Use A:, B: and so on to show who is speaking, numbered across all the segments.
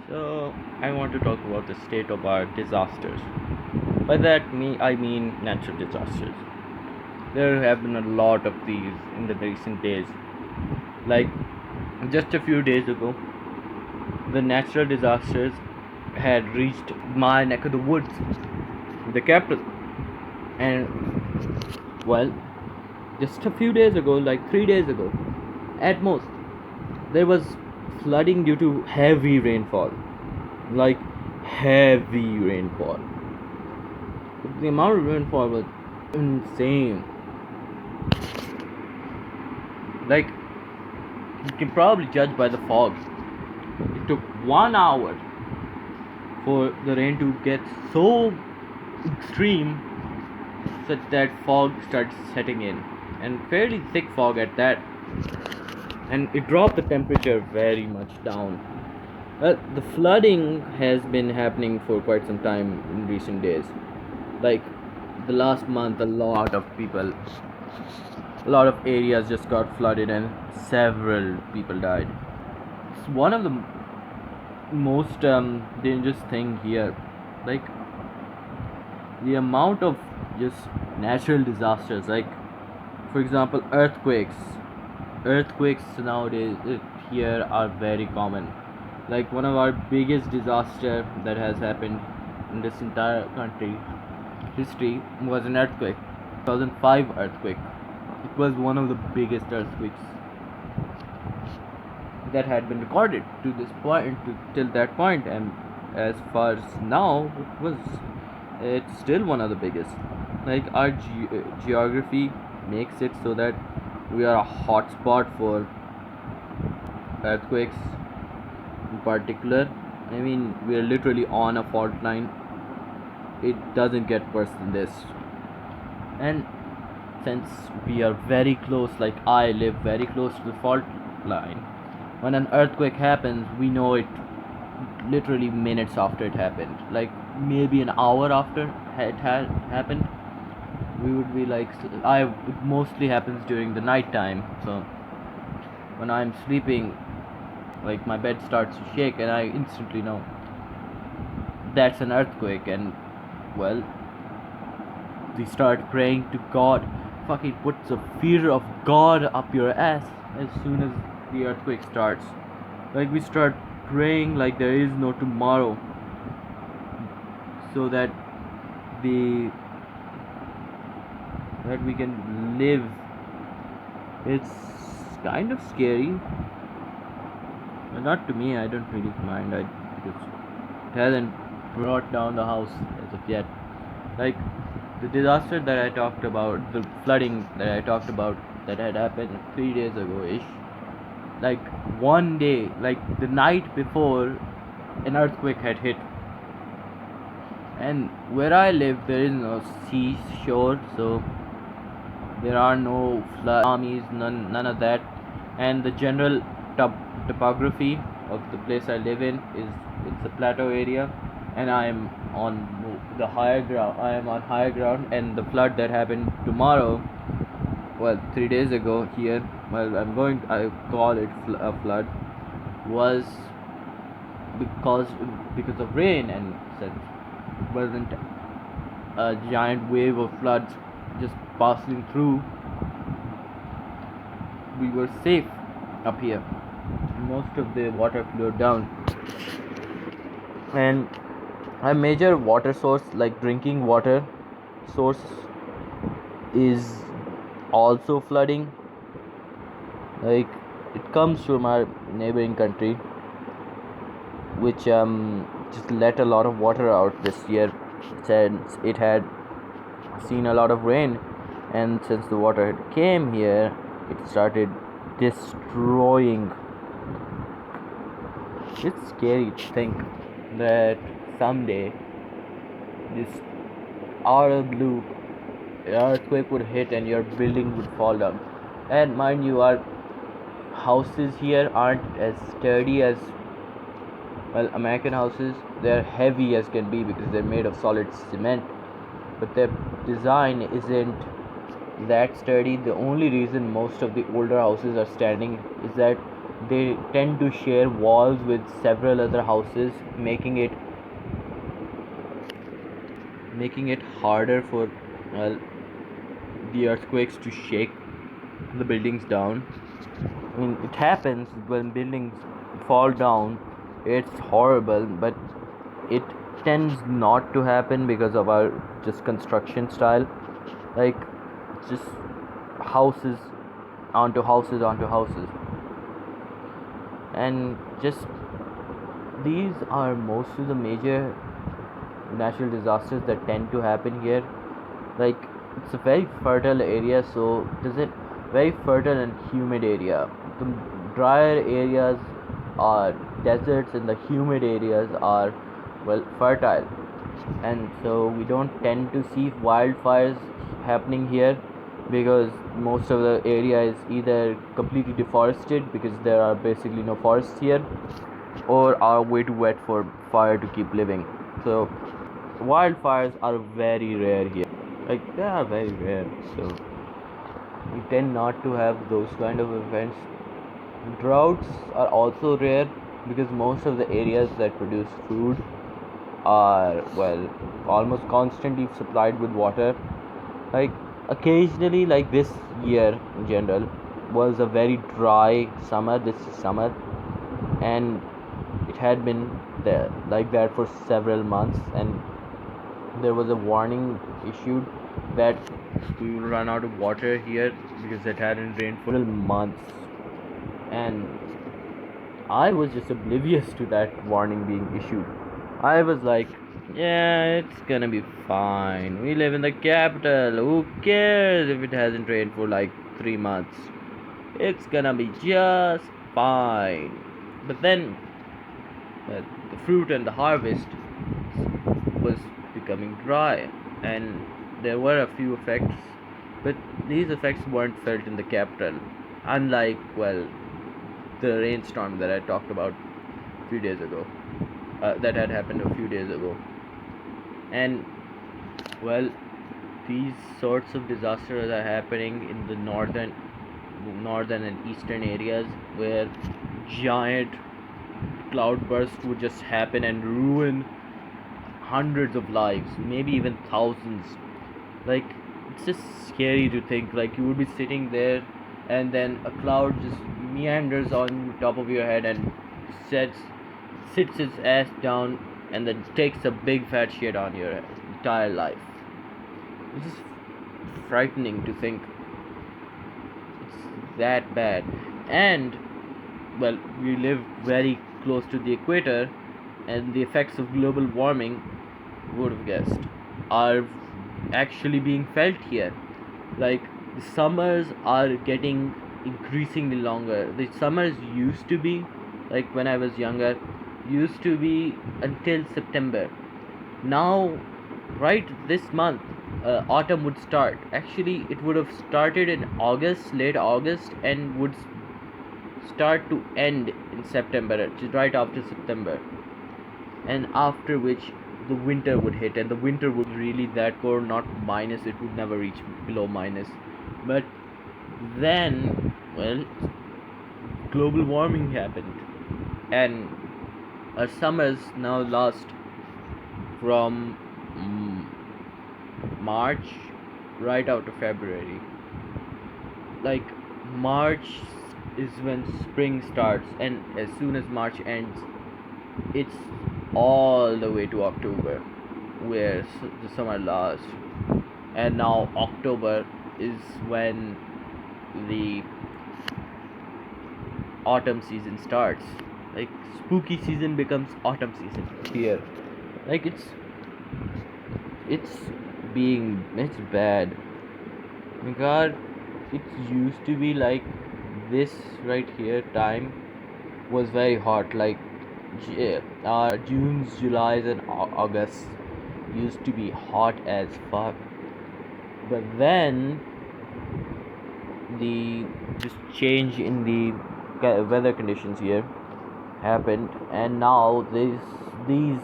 A: So I want to talk about the state of our disasters. By that I mean natural disasters. There have been a lot of these in the recent days. Like just a few days ago, the natural disasters had reached my neck of the woods, the capital. And well, just a few days ago, like 3 days ago, at most, there was flooding due to heavy rainfall. Like heavy rainfall. The amount of rainfall was insane. Like, you can probably judge by the fog. It took 1 hour for the rain to get so extreme such that fog starts setting in, and fairly thick fog at that, and it dropped the temperature very much down. Well, the flooding has been happening for quite some time in recent days. Like the last month, a lot of areas just got flooded, and several people died. It's one of the most dangerous thing here. Like the amount of just natural disasters, like for example earthquakes nowadays here are very common. Like one of our biggest disaster that has happened in this entire country history was an earthquake, 2005 earthquake. It was one of the biggest earthquakes that had been recorded to this point, till that point, and as far as now, it's still one of the biggest. Like our geography makes it so that we are a hotspot for earthquakes in particular. I mean, we are literally on a fault line. It doesn't get worse than this. And since we are very close, like I live very close to the fault line, when an earthquake happens, we know it literally minutes after it happened. Like maybe an hour after it had happened, we would be like, it mostly happens during the night time. So when I'm sleeping, like my bed starts to shake, and I instantly know that's an earthquake. And well, we start praying to God. Fucking puts a fear of God up your ass as soon as the earthquake starts. Like we start praying like there is no tomorrow, so that the that we can live. It's kind of scary, but not to me. I don't really mind. Because it hasn't brought down the house as of yet. Like the disaster that I talked about, the flooding that I talked about, that had happened 3 days ago ish. Like one day, like the night before, an earthquake had hit. And where I live, there is no seashore, so there are no tsunamis, none of that. And the general topography of the place I live in is, it's a plateau area, and I am on the higher ground. I am on higher ground, and the flood that happened tomorrow, well, 3 days ago here, well, I call it a flood, was because because of rain, and since it wasn't a giant wave of floods just passing through, we were safe up here. Most of the water flowed down, and a major water source, like drinking water source, is also flooding. Like it comes from our neighboring country, which just let a lot of water out this year since it had seen a lot of rain, and since the water had came here, it started destroying. It's scary to think that someday this out of blue earthquake would hit and your building would fall down. And mind you, our houses here aren't as sturdy as, well, American houses. They're heavy as can be because they're made of solid cement, but their design isn't that sturdy. The only reason most of the older houses are standing is that they tend to share walls with several other houses, making it harder for uh, the earthquakes to shake the buildings down. I mean, it happens when buildings fall down. It's horrible, but it tends not to happen because of our just construction style. Like, just houses onto houses onto houses. And just these are most of the major natural disasters that tend to happen here. Like, it's a very fertile area, so it's a very fertile and humid area. The drier areas are deserts and the humid areas are, well, fertile, and so we don't tend to see wildfires happening here because most of the area is either completely deforested because there are basically no forests here, or are way too wet for fire to keep living. So wildfires are very rare here. Like, they are very rare, so we tend not to have those kind of events. Droughts are also rare because most of the areas that produce food are, well, almost constantly supplied with water. Like, occasionally, like this year in general was a very dry summer this summer, and it had been there like that for several months, and there was a warning issued that we will run out of water here because it hadn't rained for months. And I was just oblivious to that warning being issued. I was like, yeah, it's gonna be fine. We live in the capital. Who cares if it hasn't rained for like 3 months? It's gonna be just fine. But then the fruit and the harvest was becoming dry, and there were a few effects, but these effects weren't felt in the capital. Unlike, well, the rainstorm that I talked about a few days ago, that had happened a few days ago. And, well, these sorts of disasters are happening in the northern and eastern areas where giant cloudbursts would just happen and ruin hundreds of lives, maybe even thousands. Like, it's just scary to think, like, you would be sitting there and then a cloud just meanders on top of your head and sets sits its ass down and then takes a big fat shit on your entire life. It's just frightening to think it's that bad. And, well, we live very close to the equator, and the effects of global warming, would have guessed, are actually being felt here. Like, the summers are getting increasingly longer. The summers used to be, like when I was younger, used to be until September. Now, right this month, autumn would start. Actually, it would have started in August, late August, and would start to end in September, just right after September. And after which the winter would hit, and the winter would really that cold, not minus, it would never reach below minus. But then, well, global warming happened, and our summers now last from March right out to February. Like, March is when spring starts, and as soon as March ends, it's all the way to October where the summer lasts. And now October is when the autumn season starts. Like, spooky season becomes autumn season here. Like, it's it's bad. My god, it used to be like this right here time was very hot. Like, June's, July's, and August used to be hot as fuck. But then the just change in the weather conditions here happened, and now these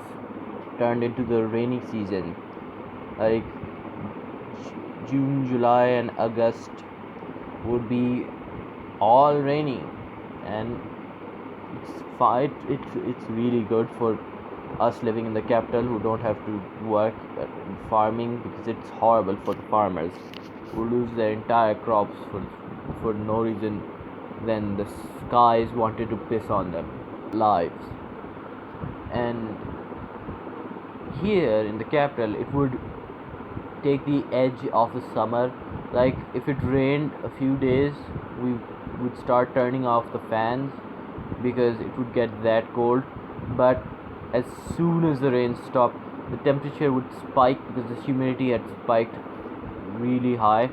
A: turned into the rainy season. Like, June, July, and August would be all rainy, and It's really good for us living in the capital who don't have to work in farming, because it's horrible for the farmers who lose their entire crops for no reason when the skies wanted to piss on them lives. And here in the capital, it would take the edge of the summer. Like if it rained a few days, we would start turning off the fans because it would get that cold. But as soon as the rain stopped, the temperature would spike because the humidity had spiked really high,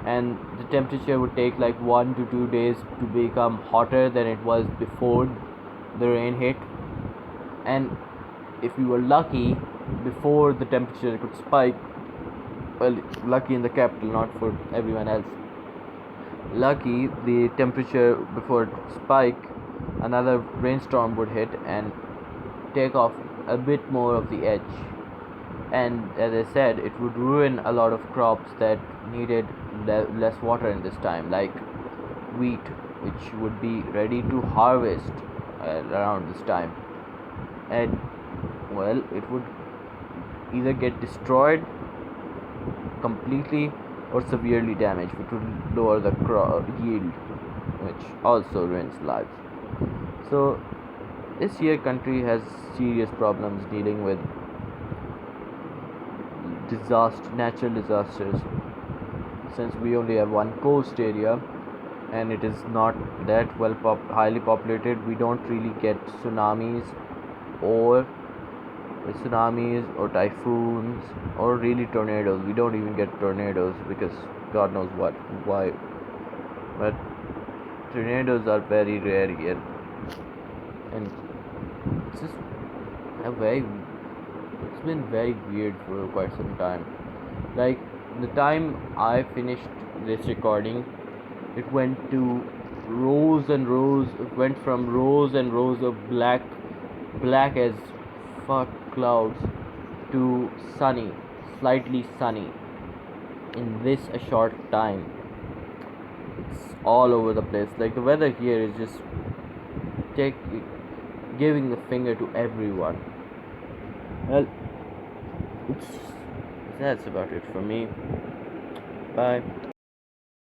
A: and the temperature would take like 1 to 2 days to become hotter than it was before the rain hit. And if you were lucky, before the temperature could spike, well, lucky in the capital, not for everyone else, lucky the temperature before it spike, another rainstorm would hit and take off a bit more of the edge. And as I said, it would ruin a lot of crops that needed less water in this time, like wheat, which would be ready to harvest around this time. And well, it would either get destroyed completely or severely damaged, which would lower the yield, which also ruins lives. So this year country has serious problems dealing with natural disasters, since we only have one coast area and it is not that highly populated. We don't really get or tsunamis or typhoons or really tornadoes. We don't even get tornadoes because God knows why. But tornadoes are very rare here, and it's just a very it's been very weird for quite some time. Like the time I finished this recording, it went to rows and rows. It went from rows and rows of black as fuck clouds to sunny, slightly sunny in this a short time. It's all over the place. Like the weather here is just take giving the finger to everyone. Well, it's that's about it for me. Bye.